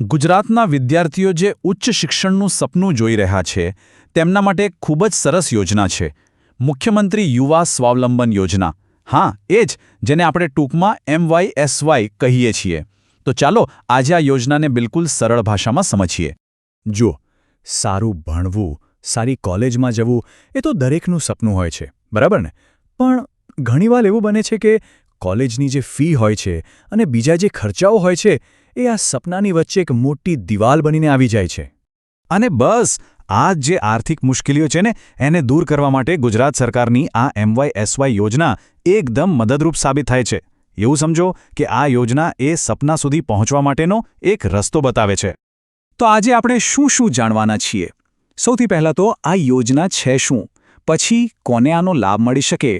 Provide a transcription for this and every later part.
ગુજરાતના વિદ્યાર્થીઓ જે ઉચ્ચ શિક્ષણનું સપનું જોઈ રહ્યા છે તેમના માટે એક ખૂબ જ સરસ યોજના છે મુખ્યમંત્રી યુવા સ્વાવલંબન યોજના. હા, એ જ જેને આપણે ટૂંકમાં MYSY કહીએ છીએ. તો ચાલો આજે આ યોજનાને બિલકુલ સરળ ભાષામાં સમજીએ. જો સારું ભણવું, સારી કોલેજમાં જવું એ તો દરેકનું સપનું હોય છે, બરાબર ને? પણ ઘણીવાર એવું બને છે કે કોલેજની જે ફી હોય છે અને બીજા જે ખર્ચાઓ હોય છે એ આ સપનાની વચ્ચે એક મોટી દિવાલ બનીને આવી જાય છે. અને બસ આ જે આર્થિક મુશ્કેલીઓ છે ને એને દૂર કરવા માટે ગુજરાત સરકારની આ MYSY યોજના એકદમ મદદરૂપ સાબિત થાય છે. એવું સમજો કે આ યોજના એ સપના સુધી પહોંચવા માટેનો એક રસ્તો બતાવે છે. તો આજે આપણે શું જાણવાના છીએ? સૌથી પહેલાં તો આ યોજના છે શું, પછી કોને આનો લાભ મળી શકે,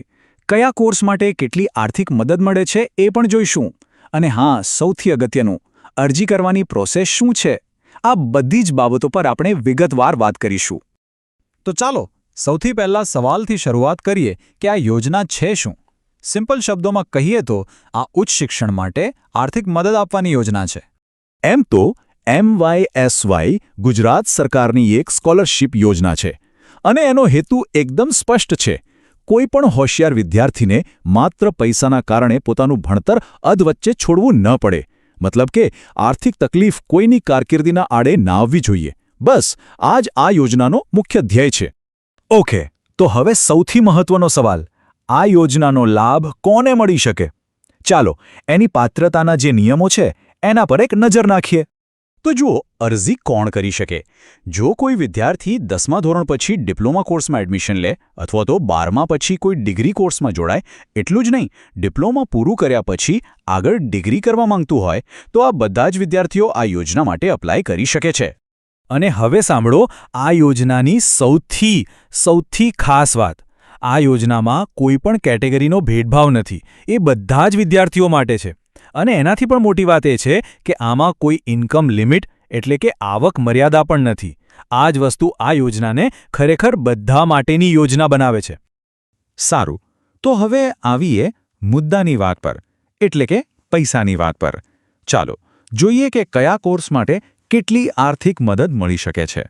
કયા કોર્સ માટે કેટલી આર્થિક મદદ મળે છે એ પણ જોઈશું. અને હા, સૌથી અગત્યનું, અરજી કરવાની પ્રોસેસ શું છે, આ બધી જ બાબતો પર આપણે વિગતવાર વાત કરીશું. તો ચાલો સૌથી પહેલા સવાલથી શરૂઆત કરીએ કે આ યોજના છે શું. સિમ્પલ શબ્દોમાં કહીએ તો આ ઉચ્ચ શિક્ષણ માટે આર્થિક મદદ આપવાની યોજના છે. એમ તો MYSY ગુજરાત સરકારની એક સ્કોલરશિપ યોજના છે અને એનો હેતુ એકદમ સ્પષ્ટ છે. કોઈ પણ હોશિયાર વિદ્યાર્થીને માત્ર પૈસાના કારણે પોતાનું ભણતર અધવચ્ચે છોડવું ન પડે. મતલબ કે આર્થિક તકલીફ કોઈની કારકિર્દીના આડે ના આવવી જોઈએ. બસ આ જ આ યોજનાનો મુખ્ય ધ્યેય છે. ઓકે, તો હવે સૌથી મહત્વનો સવાલ, આ યોજનાનો લાભ કોને મળી શકે? ચાલો એની પાત્રતાના જે નિયમો છે એના પર એક નજર નાખીએ. તો જુઓ, અરજી કોણ કરી શકે? જો કોઈ વિદ્યાર્થી 10મા ધોરણ પછી ડિપ્લોમા કોર્સમાં એડમિશન લે અથવા તો 12મા પછી કોઈ ડિગ્રી કોર્સમાં જોડાય, એટલું જ નહીં, ડિપ્લોમા પૂરું કર્યા પછી આગળ ડિગ્રી કરવા માંગતું હોય તો આ બધા જ વિદ્યાર્થીઓ આ યોજના માટે અપ્લાય કરી શકે છે. અને હવે સાંભળો આ યોજનાની સૌથી ખાસ વાત, આ યોજનામાં કોઈ પણ કેટેગરીનો ભેદભાવ નથી. એ બધા જ વિદ્યાર્થીઓ માટે છે. અને એનાથી પણ મોટી વાત એ છે કે આમાં કોઈ ઇન્કમ લિમિટ એટલે કે આવક મર્યાદા પણ નથી. આ જ વસ્તુ આ યોજનાને ખરેખર બધા માટેની યોજના બનાવે છે. સારું, તો હવે આવીએ મુદ્દાની વાત પર, એટલે કે પૈસાની વાત પર. ચાલો જોઈએ કે કયા કોર્સ માટે કેટલી આર્થિક મદદ મળી શકે છે.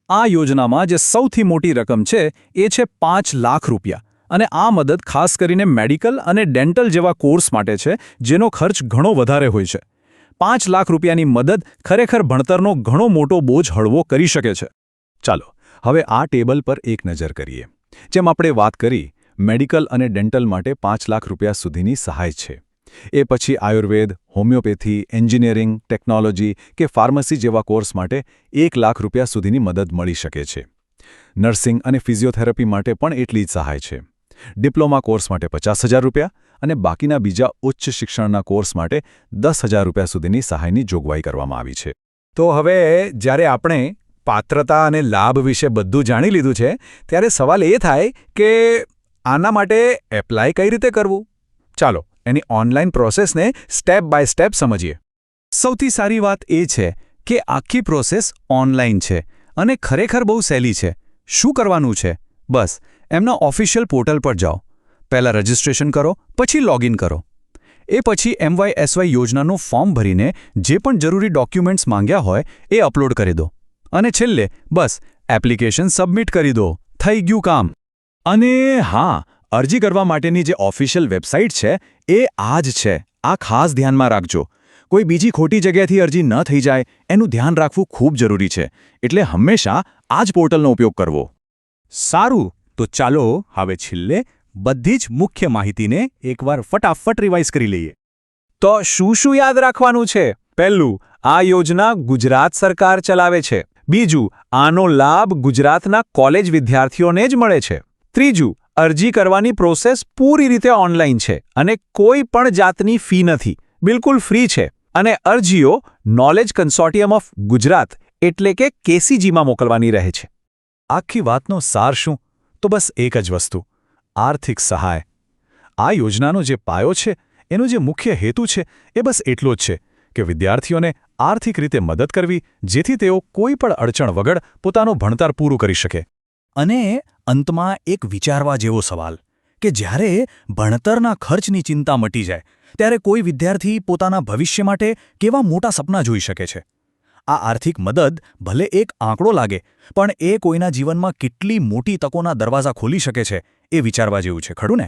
આ યોજનામાં જે સૌથી મોટી રકમ છે એ છે 5 લાખ રૂપિયા. અને આ મદદ ખાસ કરીને મેડિકલ અને ડેન્ટલ જેવા કોર્સ માટે છે જેનો ખર્ચ ઘણો વધારે હોય છે. 5 લાખ રૂપિયાની મદદ ખરેખર ભણતરનો ઘણો મોટો બોજ હળવો કરી શકે છે. ચાલો હવે આ ટેબલ પર એક નજર કરીએ. જેમ આપણે વાત કરી, મેડિકલ અને ડેન્ટલ માટે 5 લાખ રૂપિયા સુધીની સહાય છે. એ પછી આયુર્વેદ, હોમિયોપેથી, એન્જિનિયરિંગ, ટેકનોલોજી કે ફાર્મસી જેવા કોર્સ માટે 1 લાખ રૂપિયા સુધીની મદદ મળી શકે છે. નર્સિંગ અને ફિઝિયોથેરાપી માટે પણ એટલી જ સહાય છે. ડિપ્લોમા કોર્સ માટે 50,000 રૂપિયા અને બાકીના બીજા ઉચ્ચ શિક્ષણના કોર્સ માટે 10,000 રૂપિયા સુધીની સહાયની જોગવાઈ કરવામાં આવી છે. તો હવે જ્યારે આપણે પાત્રતા અને લાભ વિશે બધું જાણી લીધું છે, ત્યારે સવાલ એ થાય કે આના માટે એપ્લાય કઈ રીતે કરવું? ચાલો એની ઓનલાઈન પ્રોસેસને સ્ટેપ બાય સ્ટેપ સમજીએ. સૌથી સારી વાત એ છે કે આખી પ્રોસેસ ઓનલાઈન છે અને ખરેખર બહુ સહેલી છે. શું કરવાનું છે? બસ એમના ઓફિશિયલ પોર્ટલ પર જાઓ. પહેલાં રજિસ્ટ્રેશન કરો, પછી લોગિન કરો. એ પછી MYSY યોજનાનું ફોર્મ ભરીને જે પણ જરૂરી ડોક્યુમેન્ટ્સ માંગ્યા હોય એ અપલોડ કરી દો. અને છેલ્લે બસ એપ્લિકેશન સબમિટ કરી દો. થઈ ગયું કામ. અને હા, અરજી કરવા માટેની જે ઓફિશિયલ વેબસાઇટ છે એ આ જ છે. આ ખાસ ધ્યાનમાં રાખજો. કોઈ બીજી ખોટી જગ્યાથી અરજી ન થઈ જાય એનું ધ્યાન રાખવું ખૂબ જરૂરી છે. એટલે હંમેશા આ જ પોર્ટલનો ઉપયોગ કરવો. સારું, તો ચાલો હવે છેલ્લે બધી જ મુખ્ય માહિતીને એકવાર ફટાફટ રિવાઇઝ કરી લઈએ. તો શું યાદ રાખવાનું છે? પહેલું, આ યોજના ગુજરાત સરકાર ચલાવે છે. બીજું, આનો લાભ ગુજરાતના કોલેજ વિદ્યાર્થીઓને જ મળે છે. ત્રીજું, અરજી કરવાની પ્રોસેસ પૂરી રીતે ઓનલાઈન છે અને કોઈ પણ જાતની ફી નથી, બિલકુલ ફ્રી છે. અને અરજીઓ નોલેજ કન્સોર્ટિયમ ઓફ ગુજરાત એટલે કે KCGમાં મોકલવાની રહે છે. આખી વાતનો સાર શું? તો બસ એક જ વસ્તુ, આર્થિક સહાય. આ યોજનાનો જે પાયો છે, એનો જે મુખ્ય હેતુ છે એ બસ એટલો જ છે કે વિદ્યાર્થીઓને આર્થિક રીતે મદદ કરવી જેથી તેઓ કોઈ પણ અડચણ વગર પોતાનું ભણતર પૂરું કરી શકે. અને અંતમાં એક વિચારવા જેવો સવાલ કે જ્યારે ભણતરના ખર્ચની ચિંતા મટી જાય ત્યારે કોઈ વિદ્યાર્થી પોતાના ભવિષ્ય માટે કેવા મોટા સપના જોઈ શકે છે. આ આર્થિક મદદ ભલે એક આંકડો લાગે, પણ એ કોઈના જીવનમાં કેટલી મોટી તકોના દરવાજા ખોલી શકે છે એ વિચારવા જેવું છે, ખરું ને?